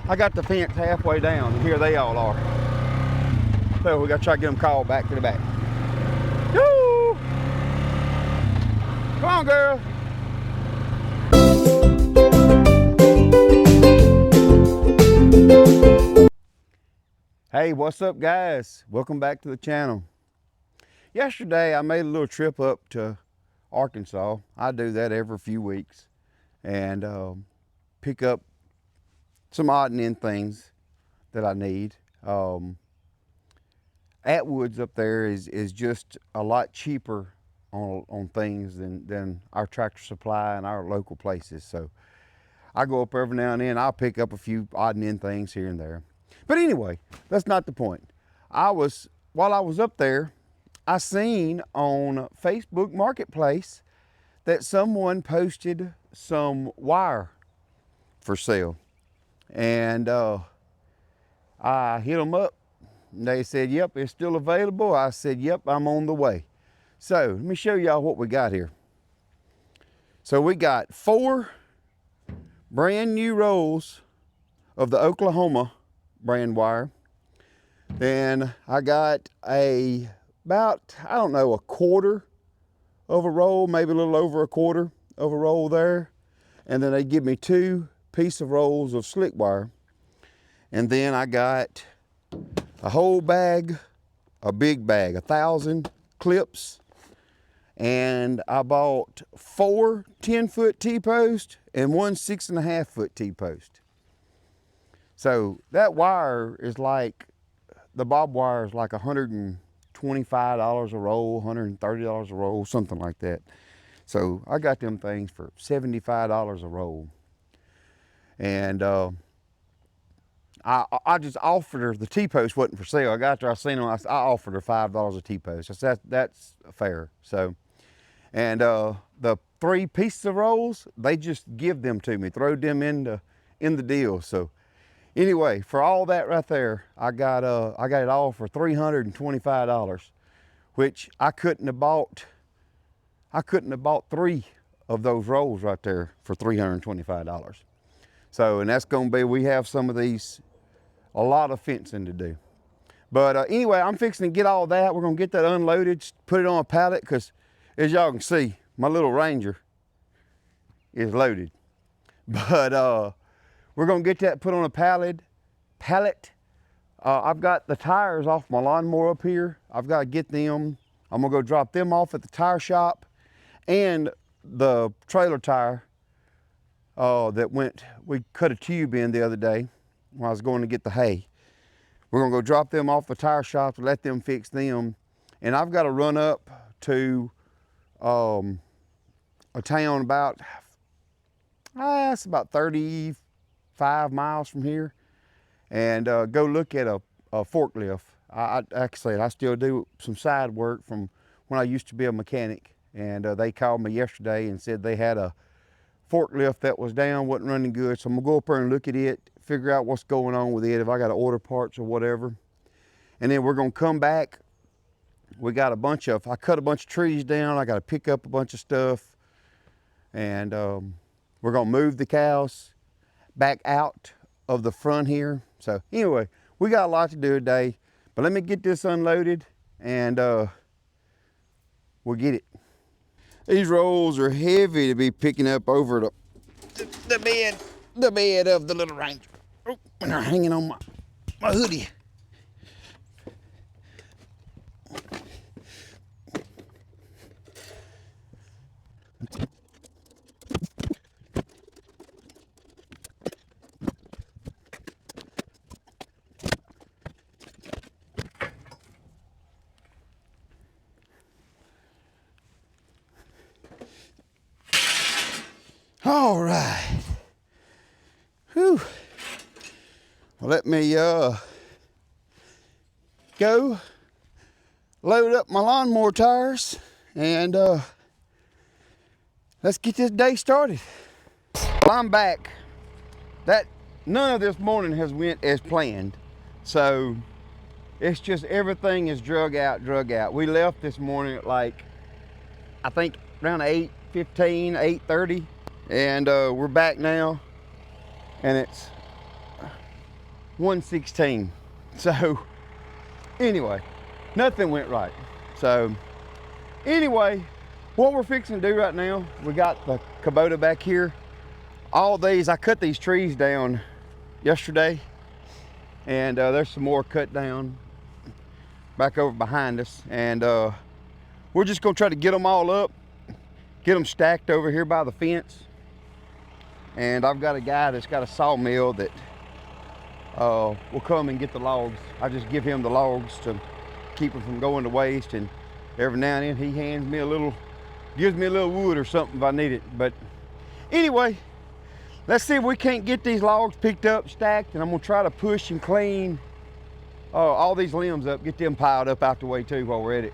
I got the fence halfway down, and here they all are. So we gotta try to get them called back to the back. Woo! Come on, girl. Hey, what's up, guys? Welcome back to the channel. Yesterday, I made a little trip up to Arkansas. I do that every few weeks, and pick up some odd and end things that I need. Atwoods up there is just a lot cheaper on things than our Tractor Supply and our local places. So I go up every now and then. I'll pick up a few odd and end things here and there. But anyway, that's not the point. While I was up there, I seen on Facebook Marketplace that someone posted some wire for sale. And I hit them up. And they said, yep, it's still available. I said, yep, I'm on the way. So let me show y'all what we got here. So we got 4 brand new rolls of the Oklahoma brand wire. Then I got about, I don't know, a quarter of a roll, maybe a little over a quarter of a roll there. And then they give me 2 piece of rolls of slick wire. And then I got a whole bag, a big bag, 1,000 clips. And I bought 4 10-foot T-posts and 1 6.5-foot T-post. So that wire is like, the bob wire is like $125 a roll, $130 a roll, something like that. So I got them things for $75 a roll. And I just offered her, the T-post wasn't for sale. I got there, I seen them, I offered her $5 a T-post. I said, that's fair. So, and the 3 pieces of rolls, they just give them to me, throw them in the deal. So anyway, for all that right there, I got it all for $325, which I couldn't have bought 3 of those rolls right there for $325. So, and that's gonna be, we have some of these, a lot of fencing to do. But anyway, I'm fixing to get all that. We're gonna get that unloaded, put it on a pallet, because as y'all can see, my little Ranger is loaded. But we're gonna get that put on a pallet. I've got the tires off my lawnmower up here. I've got to get them. I'm gonna go drop them off at the tire shop, and the trailer tire we cut a tube in the other day when I was going to get the hay. We're gonna go drop them off the tire shop and let them fix them. And I've got to run up to a town about, it's about 35 miles from here, and go look at a forklift. Like I said, I still do some side work from when I used to be a mechanic, and they called me yesterday and said they had a forklift that was down, wasn't running good. So I'm gonna go up there and look at it, figure out what's going on with it, if I got to order parts or whatever. And then we're gonna come back. We got I cut a bunch of trees down. I got to pick up a bunch of stuff, and we're gonna move the cows back out of the front here. So anyway, we got a lot to do today, but let me get this unloaded, and we'll get it. These rolls are heavy to be picking up over the bed of the little Ranger. Oh, and they're hanging on my hoodie. All right. Whew. Well, let me go load up my lawnmower tires, and let's get this day started. Well, I'm back. None of this morning has went as planned, so it's just everything is drug out. We left this morning at like, I think around 8:15, 8:30, and we're back now, and it's 116. So anyway, nothing went right. So anyway, what we're fixing to do right now, we got the Kubota back here. All these, I cut these trees down yesterday, and there's some more cut down back over behind us, and we're just gonna try to get them all up, get them stacked over here by the fence. And I've got a guy that's got a sawmill that will come and get the logs. I just give him the logs to keep them from going to waste, and every now and then he hands me a little, gives me a little wood or something if I need it. But anyway, let's see if we can't get these logs picked up, stacked, and I'm gonna try to push and clean all these limbs up, get them piled up out the way too while we're at it.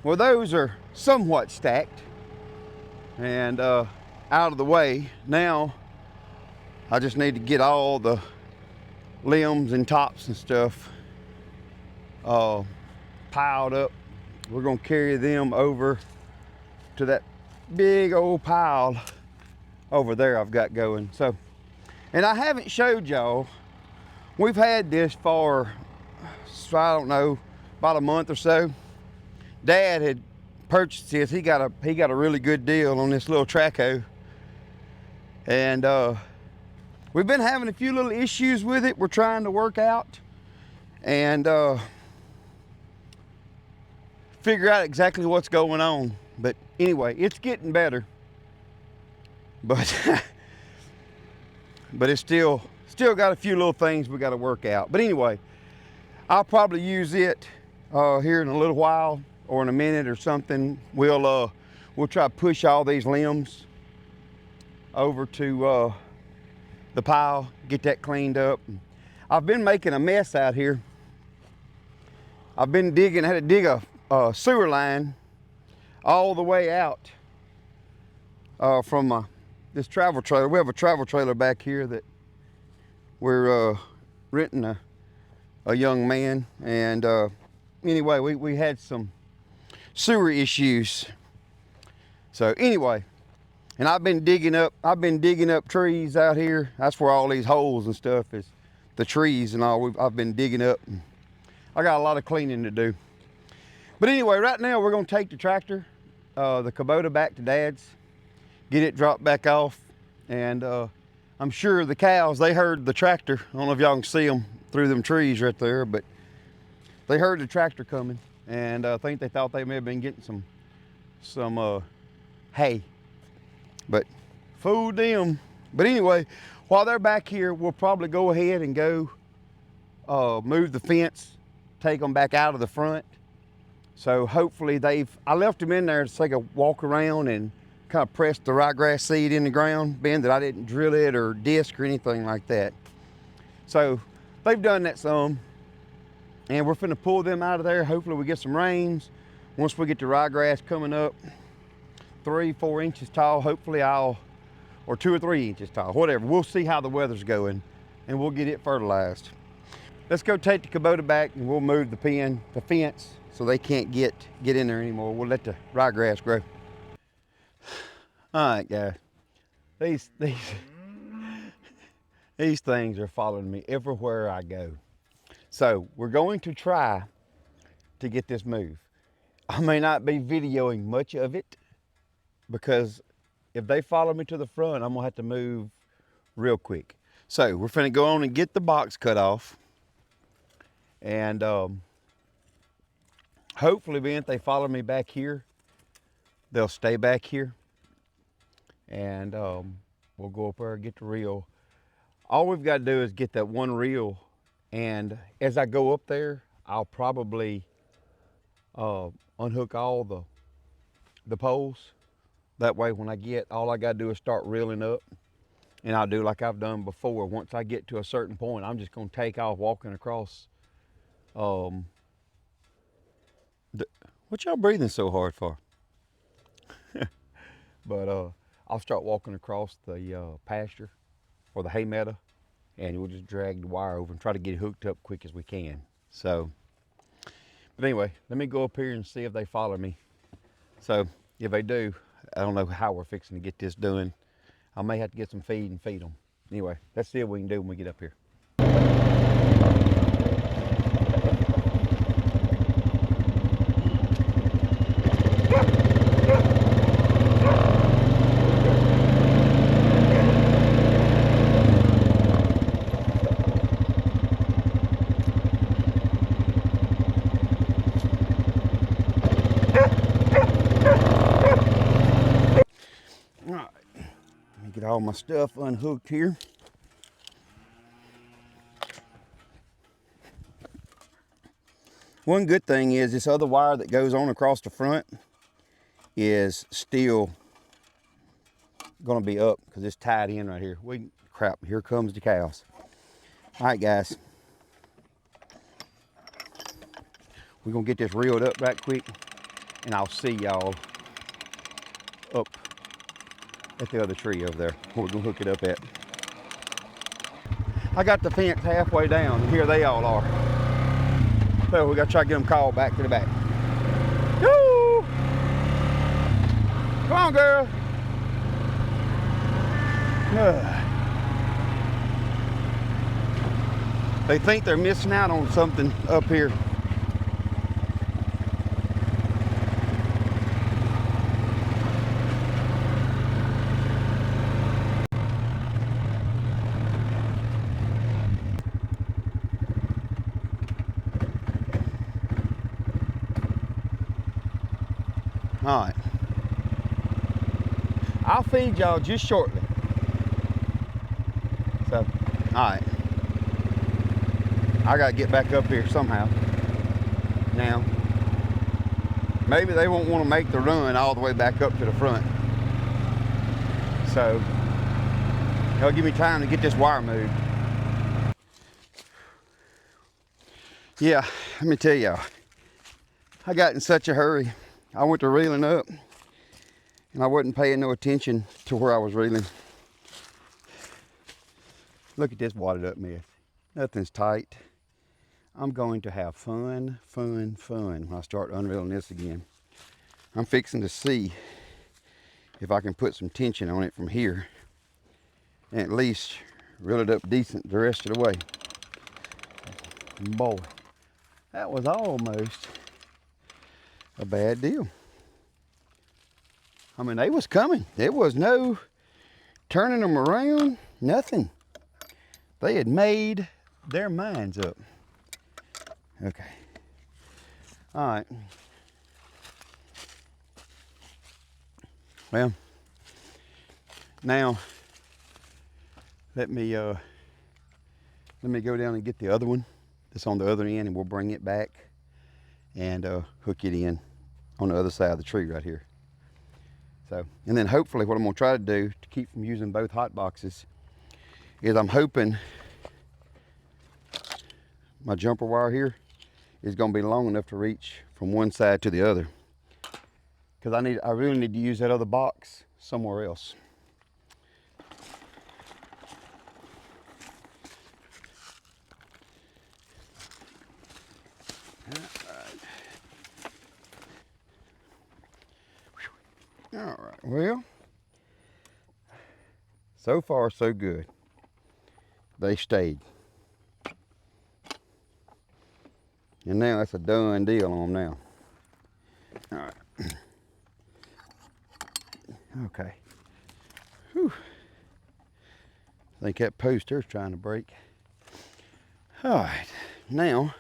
Well, those are somewhat stacked and out of the way. Now I just need to get all the limbs and tops and stuff piled up. We're gonna carry them over to that big old pile over there I've got going. So, and I haven't showed y'all, we've had this for, I don't know, about a month or so. Dad had purchased this. He got a really good deal on this little Traco, and we've been having a few little issues with it. We're trying to work out and figure out exactly what's going on. But anyway, it's getting better. But but it's still got a few little things we got to work out. But anyway, I'll probably use it here in a little while, or in a minute or something. We'll try to push all these limbs over to the pile, get that cleaned up. I've been making a mess out here. I've been digging, had to dig a sewer line all the way out from this travel trailer. We have a travel trailer back here that we're renting a young man, and anyway, we had some sewer issues. So anyway, and I've been digging up trees out here. That's where all these holes and stuff is, the trees and all. I've been digging up. I got a lot of cleaning to do. But anyway, right now we're gonna take the tractor, the Kubota, back to Dad's, get it dropped back off, and I'm sure the cows, they heard the tractor. I don't know if y'all can see them through them trees right there, but they heard the tractor coming, and I think they thought they may have been getting some hay, but fooled them. But anyway, while they're back here, we'll probably go ahead and go move the fence, take them back out of the front. So hopefully I left them in there to take a walk around and kind of press the ryegrass seed in the ground, being that I didn't drill it or disc or anything like that. So they've done that some, and we're finna pull them out of there. Hopefully we get some rains. Once we get the ryegrass coming up 3-4 inches tall, hopefully or 2 or 3 inches tall, whatever. We'll see how the weather's going and we'll get it fertilized. Let's go take the Kubota back and we'll move the fence, so they can't get in there anymore. We'll let the ryegrass grow. All right, guys. These things are following me everywhere I go. So we're going to try to get this moved. I may not be videoing much of it because if they follow me to the front, I'm gonna have to move real quick. So we're finna go on and get the box cut off. And hopefully, if they follow me back here, they'll stay back here. And we'll go up there and get the reel. All we've got to do is get that one reel. And as I go up there, I'll probably unhook all the poles. That way, when I get, all I got to do is start reeling up. And I'll do like I've done before. Once I get to a certain point, I'm just going to take off walking across. What y'all breathing so hard for? But I'll start walking across the pasture or the hay meadow, and we'll just drag the wire over and try to get it hooked up quick as we can. So, but anyway, let me go up here and see if they follow me. So if they do, I don't know how we're fixing to get this done. I may have to get some feed and feed them. Anyway, let's see what we can do when we get up here. Get all my stuff unhooked here. One good thing is this other wire that goes on across the front is still gonna be up because it's tied in right here. Crap, here comes the cows. All right, guys. We're gonna get this reeled up right quick and I'll see y'all up at the other tree over there where we're gonna hook it up at. I got the fence halfway down and here they all are. So we gotta try to get them called back to the back. Woo! Come on, girl. They think they're missing out on something up here. All right. I'll feed y'all just shortly. So, all right. I gotta get back up here somehow. Now, maybe they won't want to make the run all the way back up to the front. So, it'll give me time to get this wire moved. Yeah, let me tell y'all, I got in such a hurry. I went to reeling up and I wasn't paying no attention to where I was reeling. Look at this wadded up mess. Nothing's tight. I'm going to have fun when I start unreeling this again. I'm fixing to see if I can put some tension on it from here and at least reel it up decent the rest of the way. Boy, that was almost a bad deal. I mean, they was coming. There was no turning them around, nothing. They had made their minds up. Okay. All right. Well, now let me go down and get the other one that's on the other end, and we'll bring it back and hook it in on the other side of the tree right here. So, and then hopefully what I'm gonna try to do to keep from using both hot boxes is I'm hoping my jumper wire here is gonna be long enough to reach from one side to the other, because I really need to use that other box somewhere else. All right, well, so far so good. They stayed. And now that's a done deal on them now. All right. Okay. Whew. I think that post there's trying to break. All right, now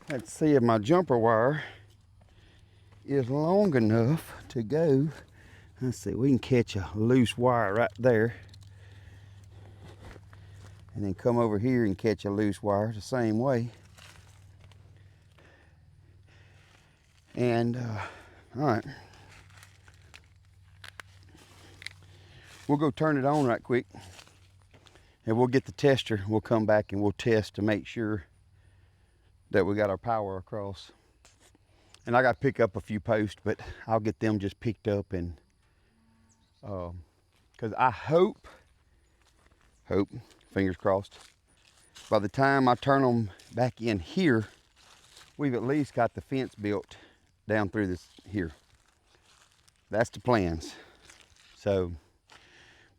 let's see if my jumper wire is long enough to go. Let's see, we can catch a loose wire right there. And then come over here and catch a loose wire the same way. And, all right. We'll go turn it on right quick. And we'll get the tester. We'll come back and we'll test to make sure that we got our power across. And I got to pick up a few posts, but I'll get them just picked up. And because I hope, fingers crossed, by the time I turn them back in here, we've at least got the fence built down through this here. That's the plans. So,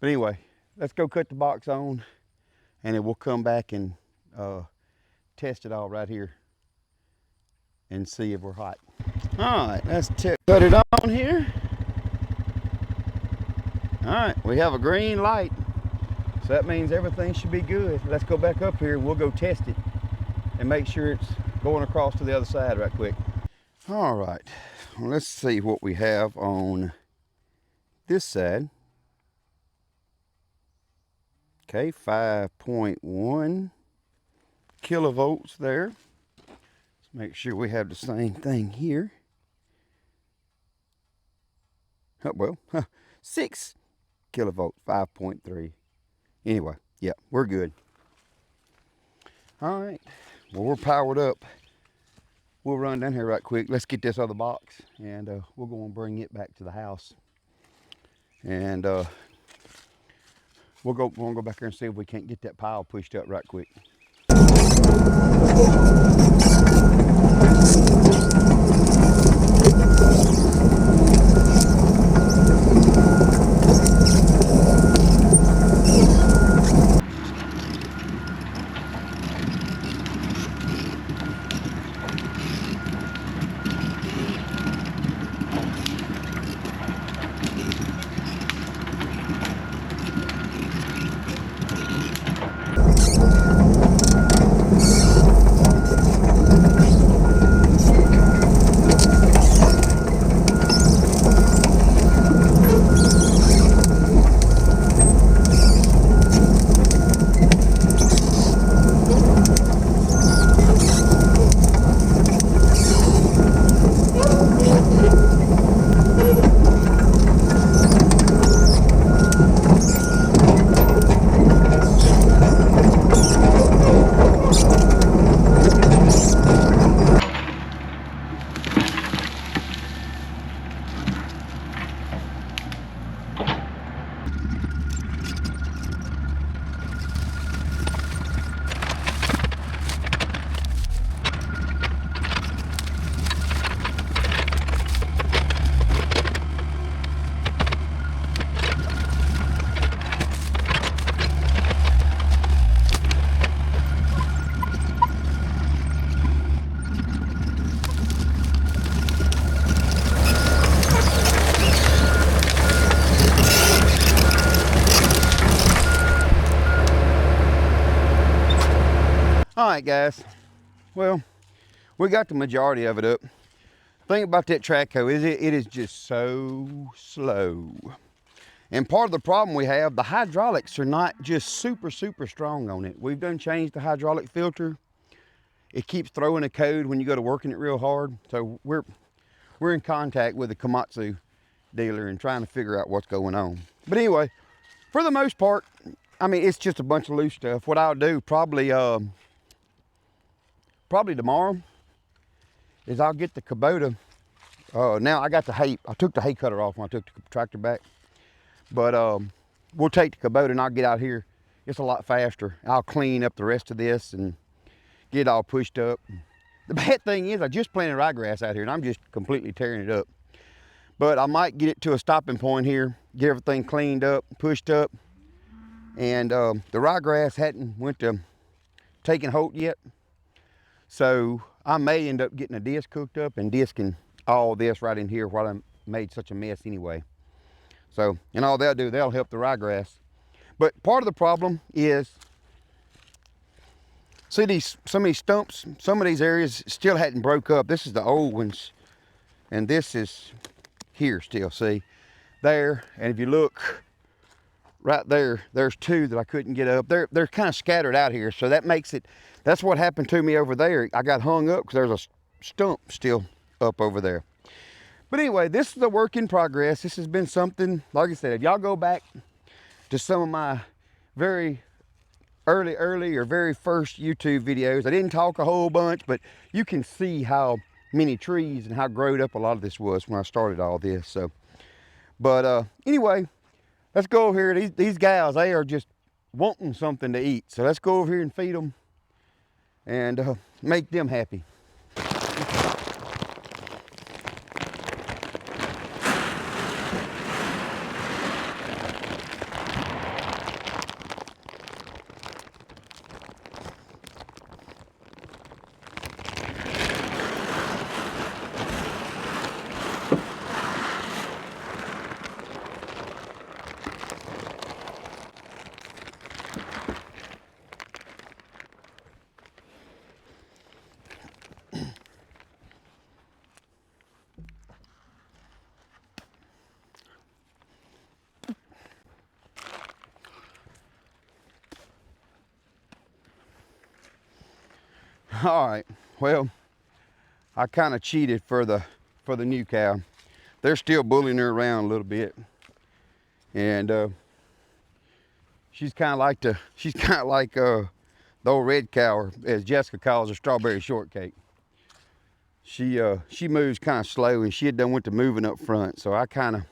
but anyway, let's go cut the box on, and then we'll come back and test it all right here and see if we're hot. All right, let's cut it on here. All right, we have a green light, so that means everything should be good. Let's go back up here and we'll go test it and make sure it's going across to the other side right quick. All right, well, let's see what we have on this side. Okay, 5.1 kilovolts there. Let's make sure we have the same thing here. Oh, well, 6 kilovolts, 5.3. Anyway, yeah, we're good. All right, well, we're powered up. We'll run down here right quick. Let's get this other box, and we'll go and bring it back to the house. And we'll go back there and see if we can't get that pile pushed up right quick. All right, guys. Well, we got the majority of it up. The thing about that Traco is it is just so slow. And part of the problem we have, the hydraulics are not just super strong on it. We've done changed the hydraulic filter. It keeps throwing a code when you go to working it real hard. So we're in contact with the Komatsu dealer and trying to figure out what's going on. But anyway, for the most part, I mean, it's just a bunch of loose stuff. What I'll do probably tomorrow is I'll get the Kubota. Now I got the hay, I took the hay cutter off when I took the tractor back. But we'll take the Kubota and I'll get out here. It's a lot faster. I'll clean up the rest of this and get it all pushed up. The bad thing is I just planted ryegrass out here and I'm just completely tearing it up. But I might get it to a stopping point here, get everything cleaned up, pushed up. And the ryegrass hadn't went to taking hold yet. So I may end up getting a disc hooked up and disking all this right in here while I made such a mess anyway. So, and all they'll do, they'll help the ryegrass. But part of the problem is, see some of these stumps, some of these areas still hadn't broke up. This is the old ones. And this is here still, see? There, and if you look right there, there's two that I couldn't get up. They're kind of scattered out here, so that makes it, that's what happened to me over there. I got hung up because there's a stump still up over there. But anyway, this is a work in progress. This has been something, like I said, if y'all go back to some of my very early or very first YouTube videos, I didn't talk a whole bunch, but you can see how many trees and how growed up a lot of this was when I started all this. So, but anyway, let's go over here. These gals, they are just wanting something to eat. So let's go over here and feed them and make them happy. All right, well, I kind of cheated for the new cow. They're still bullying her around a little bit, and she's kind of like the old red cow, or as Jessica calls her, strawberry shortcake. She moves kind of slow, and she had done went to moving up front, so I kind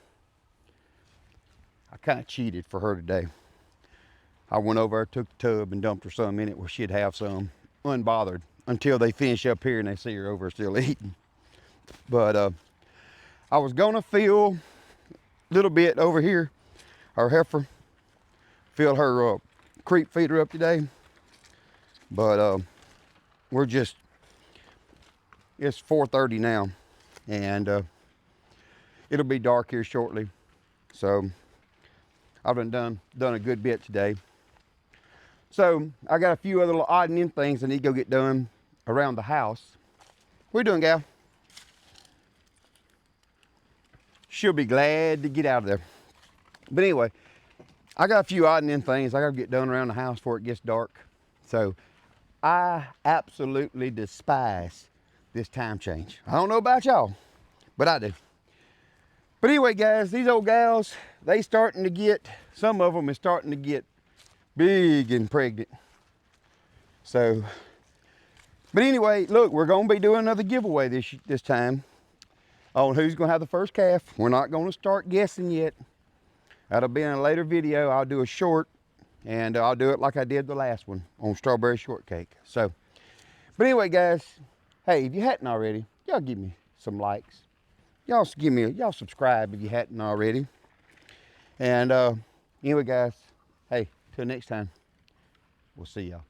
of cheated for her today. I went over, took the tub, and dumped her some in it where she'd have some unbothered until they finish up here and they see her over still eating. But I was gonna fill a little bit over here, our heifer, fill her creep feeder up today. But we're just, it's 4:30 now, and it'll be dark here shortly. So I've done a good bit today. So I got a few other little odd and end things I need to go get done around the house. What are you doing, gal? She'll be glad to get out of there. But anyway, I got a few odd and end things I gotta get done around the house before it gets dark. So I absolutely despise this time change. I don't know about y'all, but I do. But anyway, guys, these old gals, they starting to get, some of them is starting to get big and pregnant. So, but anyway, look, we're gonna be doing another giveaway this time on who's gonna have the first calf. We're not gonna start guessing yet. That'll be in a later video. I'll do a short, and I'll do it like I did the last one on strawberry shortcake. So, but anyway, guys, hey, if you hadn't already, y'all give me some likes. Y'all subscribe if you hadn't already. And anyway, guys, hey, till next time, we'll see y'all.